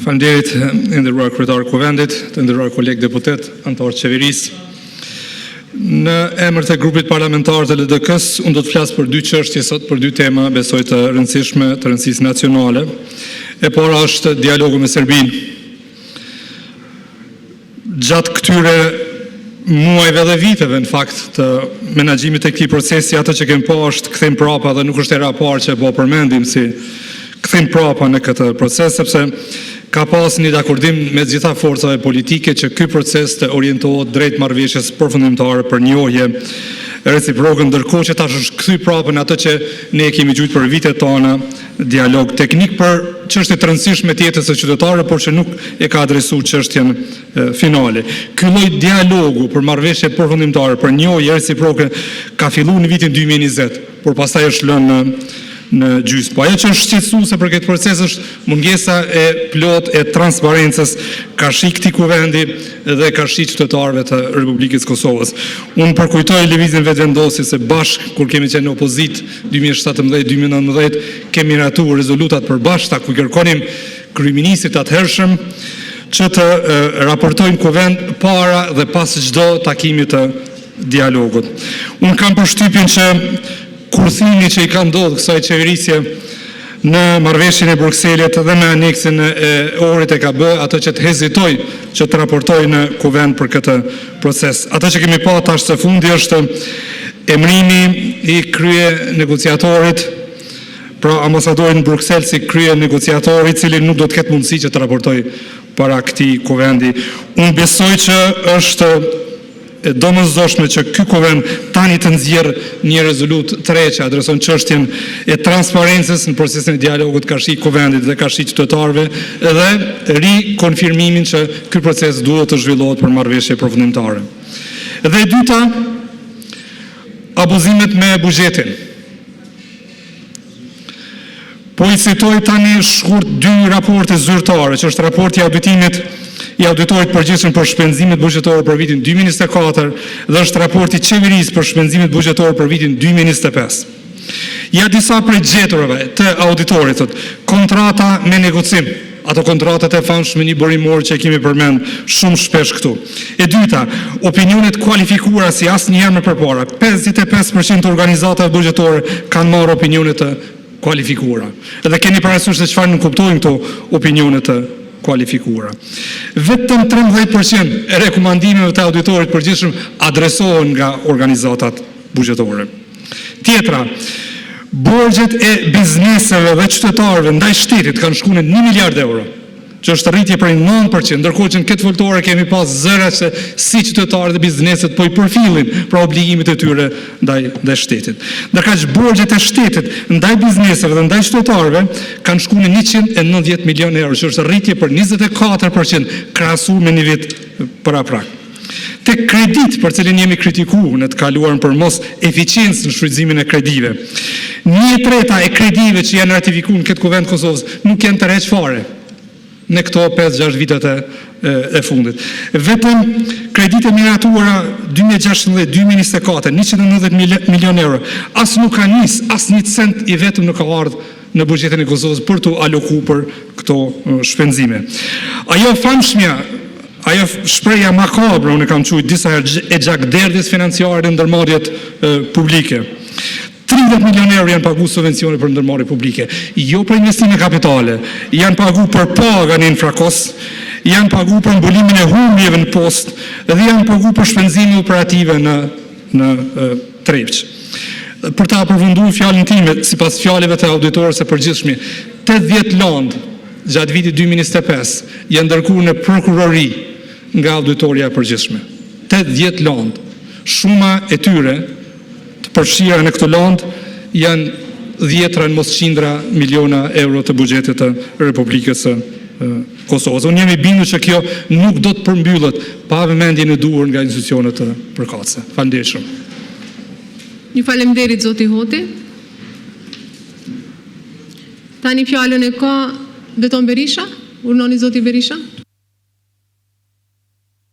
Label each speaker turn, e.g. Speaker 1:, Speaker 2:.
Speaker 1: Faleminderit, nderuar kryetar Kuvendit, të nderuar kolegë deputet, anëtar të qeverisë. Në emër të grupit parlamentar të LDK-s, unë do të flas për dy çështje sot, për dy tema besoj të rëndësishme, të rëndësisë nacionale. E para është dialogu me Serbinë. Gjatë këtyre muajve dhe viteve, në fakt, të menaxhimit të këtij procesi, ato që kemi pa është kthim prapa dhe nuk është era e parë që po përmendim si kthim prapa në këtë proces, sepse ka pas një dakordim me gjitha forcave politike që ky proces të orientohet drejt marrëveshjes përfundimtare për njohje reciproke, ndërkohë që tash është kthy prapë në atë që ne kemi gjuajtur për vitet tona, dialog teknik për çështje të rëndësishme të jetës së qytetarëve, por që nuk e ka adresuar çështjen finale. Ky lloj dialogu për marrëveshje përfundimtare për njohje reciproke ka filluar në vitin 2020, por pastaj është lënë në gjysmë. Po ajo që është shqetësuese për këtë proces është mungesa e plot e transparencës ka shi këtij kuvendi dhe ka shi qytetarëve të Republikës Kosovës. Unë përkujtoj lëvizjen vetëvendosje se bashkë kur kemi qenë në opozit 2017-2019 kemi miratuar rezolutat përbashkëta ku kërkonim kryeministrit atëhershëm që të raportojnë kuvend para dhe pas çdo takimi të dialogut. Unë kam përshtypjen që kurthimi që i ka ndodhur kësaj qeverisje në marrëveshjen e Brukselit dhe në aneksin e Ohrit e KB, ato që të hezitoj që të raportoj në kuvend për këtë proces. Ato që kemi pa tash së fundi është emrimi i krye negociatorit, pra ambasadorin në Bruksel si krye negociatori, i cili nuk do të ketë mundësi që të raportoj para këtij kuvendi. Unë besoj që është e domosdoshme që ky kuvend tani të nxjerrë një rezolutë të re që adreson çështjen e transparencës në procesin e dialogut ka shi kuvendit dhe ka shi qytetarëve dhe rikonfirmimin që ky proces duhet të zhvillohet për marrëveshje përfundimtare. Dhe e dyta, abuzimet me buxhetin. Po i citoj tani shkurt dy raporte zyrtare, që është raporti i auditorit përgjithshëm për shpenzimet buxhetore për vitin 2024 dhe është raporti qeverisë për shpenzimet buxhetore për vitin 2025. Ja disa prej gjeturave të auditorit, kontrata me negocim, ato kontratat e famshme një borimor që kemi përmend shumë shpesh këtu. E dyta, opinionet kualifikuara si asnjëherë më përpara. 55% të organizatave buxhetore kanë marrë opinionet të kualifikuara. Edhe keni parasysh se çfarë nuk kuptojnë këto opinionet të kualifikuara. Vetëm 13% e rekomandimeve të auditorit përgjithshëm adresohen nga organizatat buxhetore. Tjetra, borxhet e bizneseve dhe qytetarëve ndaj shtetit kanë shkuar në 1 miliard euro, që është rritje për 9%, ndërkohë që në këtë foltore kemi pas zëra që si qytetarët dhe bizneset po i përfillin pra obligimit e tyre ndaj shtetit. Ndërkaq borxhet e shtetit ndaj bizneseve dhe ndaj qytetarëve kanë shkuar në 190 milion euro, që është rritje për 24% krahasuar me një vit paraprak. Tek kredit për cilin jemi kritikuar në të kaluarën për mos eficiencë në shfrytëzimin e kredive. 1/3 e kredive që janë ratifikuar në këtë kuvend Kosovës nuk janë tërheq fare në këto 5-6 vitet e fundit. Vetëm kredite miratuara 2016-2024, 190 milion euro, as nuk ka nis, as një cent i vetëm nuk ka ardhur në buxhetin e Kosovës për të alokuar për këto shpenzime. Ajo famshmja, ajo shpreha makabre, unë kam thënë disa herë, e gjakderdhjes financiare në ndërmarrjet publike. 30 milion euro janë pagu subvencione për ndërmarrje publike, jo për investime kapitale, janë pagu për paga në infrakos, janë pagu për mbulumin e humbjeve në post dhe janë pagu për shpenzime operative në Trepç. Për ta përfunduar fjalën time, sipas fjalëve të auditorëve së përgjithshëm, 80 landë gjatë vitit 2025 janë ndërkuar në prokurori nga auditoria e përgjithshme. 80 landë. Shuma e tyre përfshira në këtë land janë dhjetra në mos qindra miliona euro të buxhetit të Republikës së Kosovës. Unë jam i bindur që kjo nuk do të përmbyllet pa vëmendjen e duhur nga institucionet të përkatëse. Faleminderit shumë.
Speaker 2: Ju faleminderit zoti Hoti. Tani fjalën e ka Beton Berisha, urnoni zoti Berisha.